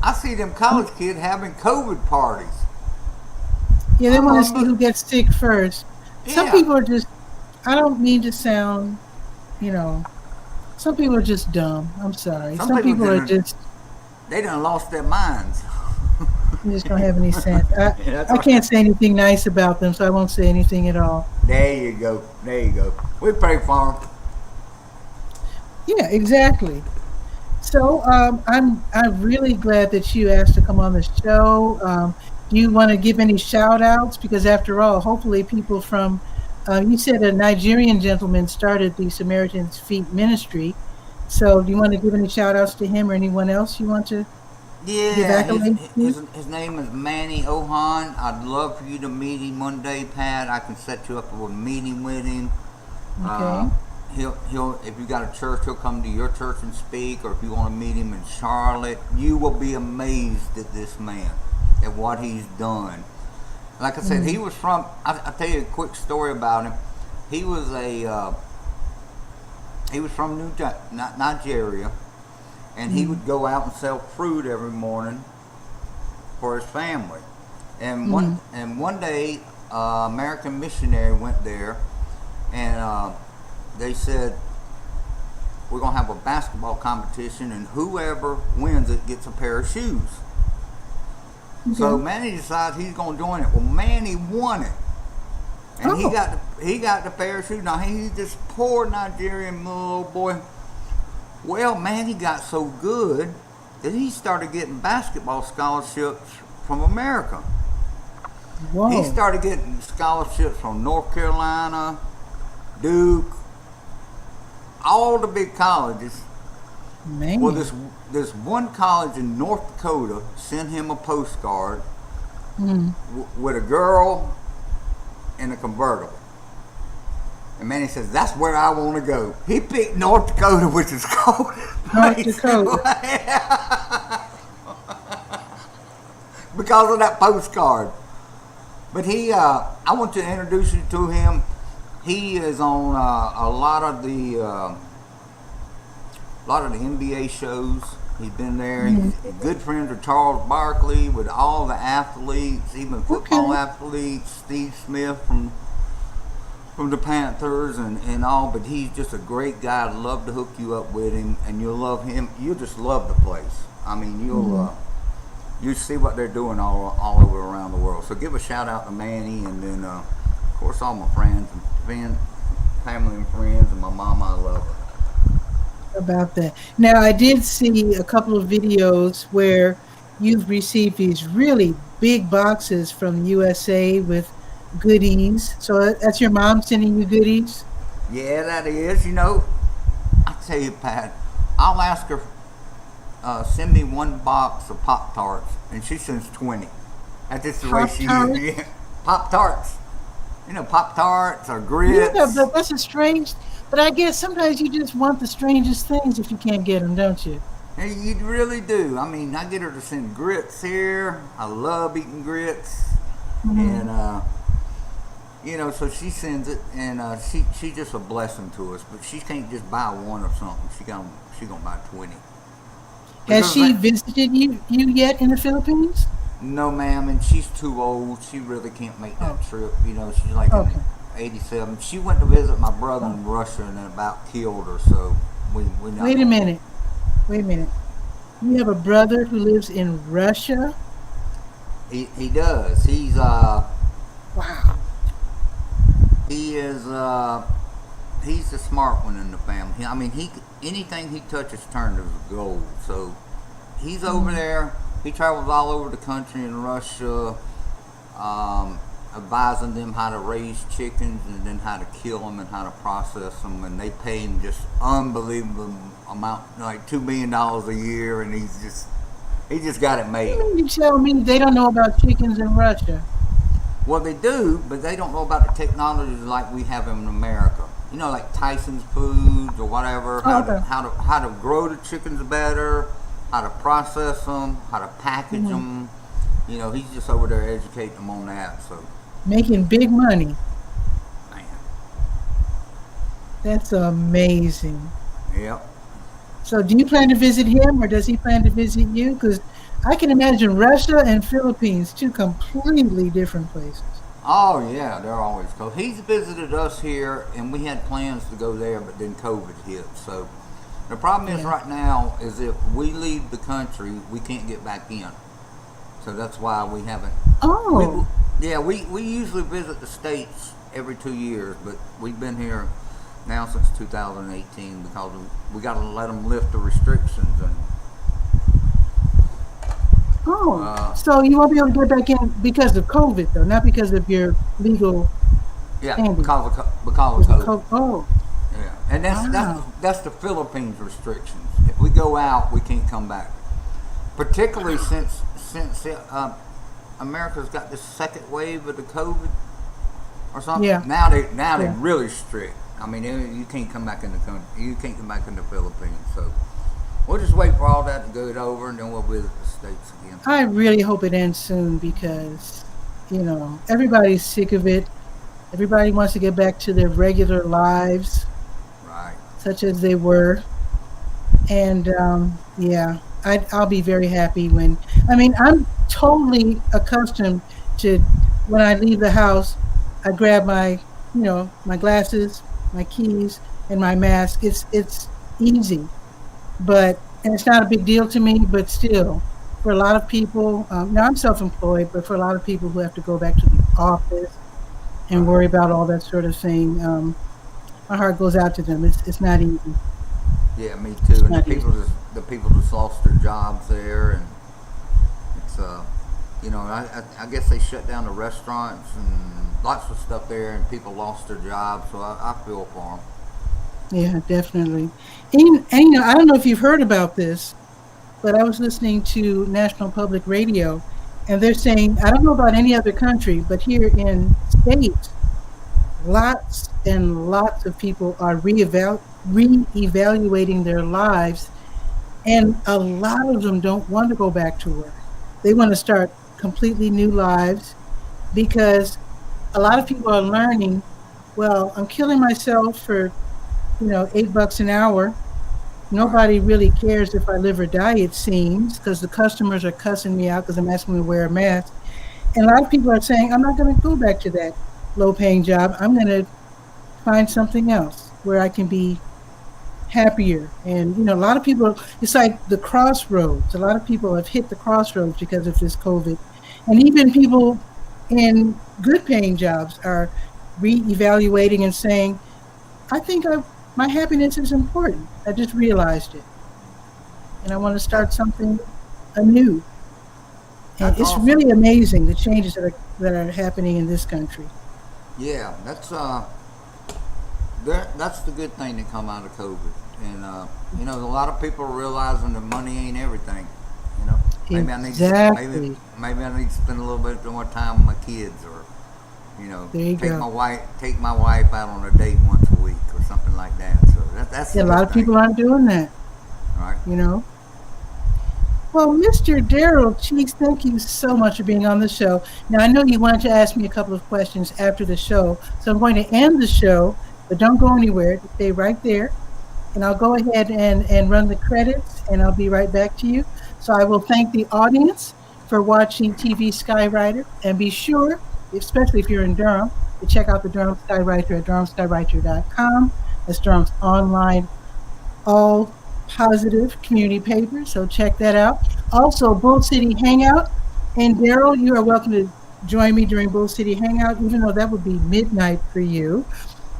I see them college kids having COVID parties. Yeah, they want to see but- who gets sick first. Some Yeah. people are just. I don't mean to sound, you know. Some people are just dumb. I'm sorry. Some Some people people are didn't- just. They done lost their minds. They just don't have any sense. That's I right. can't say anything nice about them, so I won't say anything at all. There you go. There you go. We pray for them. Yeah, exactly. So I'm really glad that you asked to come on the show. Do you want to give any shout outs? Because after all, hopefully people from you said a Nigerian gentleman started the Samaritan's Feet Ministry. So do you want to give any shout outs to him or anyone else you want to give Yeah, accolades to? his name is 𝗏𝗏𝗧𝗏𝗏. I'd love for you to meet him one day, Pat. I can set you up with a meeting with him. Okay. He'll if you got a church, he'll come to your church and speak. Or if you want to meet him in Charlotte, you will be amazed at this man, at what he's done. Like I said, he was from. I'll tell you a quick story about him. He was from Nigeria, and he would go out and sell fruit every morning for his family. And one day, American missionary went there, and they said, we're gonna have a basketball competition, and whoever wins it gets a pair of shoes. So Manny decides he's gonna join it. Well, Manny won it, and he got the pair of shoes. Now he's this poor Nigerian little boy. Well, Manny got so good that he started getting basketball scholarships from America. Whoa. He started getting scholarships from North Carolina, Duke, all the big colleges. Man. Well, this one college in North Dakota sent him a postcard with a girl in a convertible. And Manny says, that's where I want to go. He picked North Dakota, which is cold. North Dakota. Because of that postcard. But I want to introduce you to him. He is on a lot of the NBA shows. He's been there. He's good friends with Charles Barkley, with all the athletes, even football athletes. Steve Smith from the Panthers and all. But he's just a great guy. I'd love to hook you up with him, and you'll love him. You'll just love the place. I mean, you see what they're doing all over around the world. So give a shout out to Manny, and then of course all my friends and family and friends, and my mama. I love her. About that. Now, I did see a couple of videos where you've received these really big boxes from USA with goodies. So that's your mom sending you goodies? Yeah, that is. You know, I tell you, Pat, I'll ask her, send me one box of Pop-Tarts, and she sends 20. That's just the way she Pop-Tarts? is. Yeah. Pop-Tarts. You know, Pop-Tarts or grits. Yeah, but that's a strange. But I guess sometimes you just want the strangest things if you can't get them, don't you? Hey, you really do. I mean, I get her to send grits here. I love eating grits. And, you know, so she sends it, and she's just a blessing to us. But she can't just buy one or something. She gonna buy 20. Has she visited you yet in the Philippines? No, ma'am, and she's too old. She really can't make that trip. You know, she's like in 87. She went to visit my brother in Russia and it about killed her. So we not. Wait a minute. Wait a minute. You have a brother who lives in Russia? He does. Wow. He is he's the smart one in the family. I mean, anything he touches turns to gold. So he's over there. He travels all over the country in Russia, advising them how to raise chickens and then how to kill them and how to process them. And they pay him just unbelievable amount, like $2 million a year, and he just got it made. You tell me they don't know about chickens in Russia? Well, they do, but they don't know about the technologies like we have in America. You know, like Tyson's Foods or whatever. How to grow the chickens better, how to process them, how to package them. You know, he's just over there educating them on that. So making big money. Man. That's amazing. Yep. So do you plan to visit him, or does he plan to visit you? Because I can imagine Russia and Philippines, two completely different places. Oh yeah, they're always close. He's visited us here, and we had plans to go there, but then COVID hit. So the problem is right now is if we leave the country, we can't get back in. So that's why we haven't. Oh. We usually visit the States every 2 years, but we've been here now since 2018 because we got to let them lift the restrictions. And so you won't be able to get back in because of COVID, though, not because of your legal. Yeah, because of COVID. Oh. Yeah, and that's the Philippines restrictions. If we go out, we can't come back. Particularly since America's got this second wave of the COVID or something. Yeah. Now they're really strict. I mean, you can't come back in the country. You can't come back in the Philippines. So we'll just wait for all that to go over, and then we'll visit the States again. I really hope it ends soon because, everybody's sick of it. Everybody wants to get back to their regular lives, right? Such as they were. And I'll be very happy when. I mean, I'm totally accustomed to when I leave the house, I grab my glasses, my keys, and my mask. It's easy, and it's not a big deal to me. But still, for a lot of people, now I'm self-employed, but for a lot of people who have to go back to the office and worry about all that sort of thing, my heart goes out to them. It's not easy. Yeah, me too. And the people just lost their jobs there, and it's I guess they shut down the restaurants and lots of stuff there, and people lost their jobs. So I feel for them. Yeah, definitely. And I don't know if you've heard about this, but I was listening to National Public Radio, and they're saying, I don't know about any other country, but here in states, lots and lots of people are reevaluating their lives, and a lot of them don't want to go back to work. They want to start completely new lives because a lot of people are learning, well, I'm killing myself for, $8 an hour. Nobody really cares if I live or die, it seems, because the customers are cussing me out because I'm asking them to wear a mask. And a lot of people are saying, I'm not going to go back to that low-paying job. I'm going to find something else where I can be happier. And, a lot of people, it's like the crossroads. A lot of people have hit the crossroads because of this COVID. And even people in good-paying jobs are reevaluating and saying, I think my happiness is important. I just realized it. And I want to start something anew. And it's really amazing, the changes that are happening in this country. Yeah, that's the good thing that come out of COVID. And, a lot of people are realizing that money ain't everything. Maybe Exactly. maybe I need to spend a little bit more time with my kids, or take my wife out on a date once a week or something like that. So that's a lot of people aren't doing that. Right. Well, Mr. Darrell Cheeks, thank you so much for being on the show. Now, I know you wanted to ask me a couple of questions after the show, so I'm going to end the show, but don't go anywhere. Stay right there, and I'll go ahead and run the credits, and I'll be right back to you. So I will thank the audience for watching TV Skywriter, and be sure, especially if you're in Durham, to check out the Durham Skywriter at durhamskywriter.com. That's Durham's online, all positive community paper, so check that out. Also, Bull City Hangout. And Darrell, you are welcome to join me during Bull City Hangout, even though that would be midnight for you.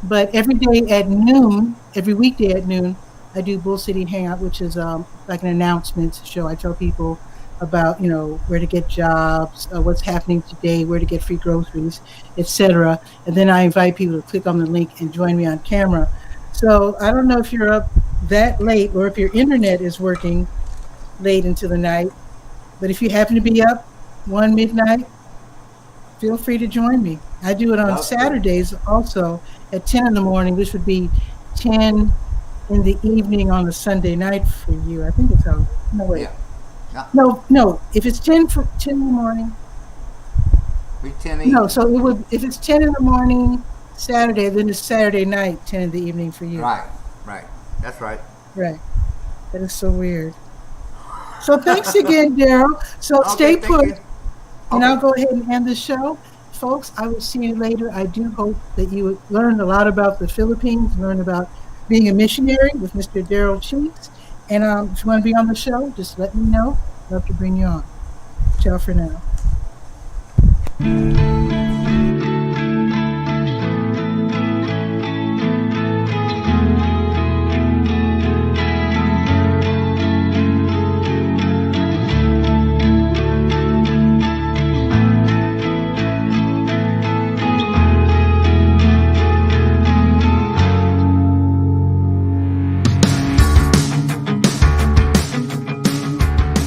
But every day at noon, every weekday at noon, I do Bull City Hangout, which is like an announcements show. I tell people about, where to get jobs, what's happening today, where to get free groceries, etc. And then I invite people to click on the link and join me on camera. So I don't know if you're up that late or if your internet is working late into the night, but if you happen to be up 1 midnight, feel free to join me. I do it on Saturdays also at 10 in the morning, which would be 10 in the evening on a Sunday night for you. I think it's how. No, wait. Yeah. No. If it's 10 in the morning. Be 10 No, so it would, if it's 10 in the morning Saturday, then it's Saturday night, 10 in the evening for you. Right. That's right. Right. That is so weird. So thanks again, Darrell. So stay put. And I'll go ahead and end the show. Folks, I will see you later. I do hope that you learned a lot about the Philippines, learn about being a missionary with Mr. Darrell Cheeks. And if you want to be on the show, just let me know. Love to bring you on. Ciao for now.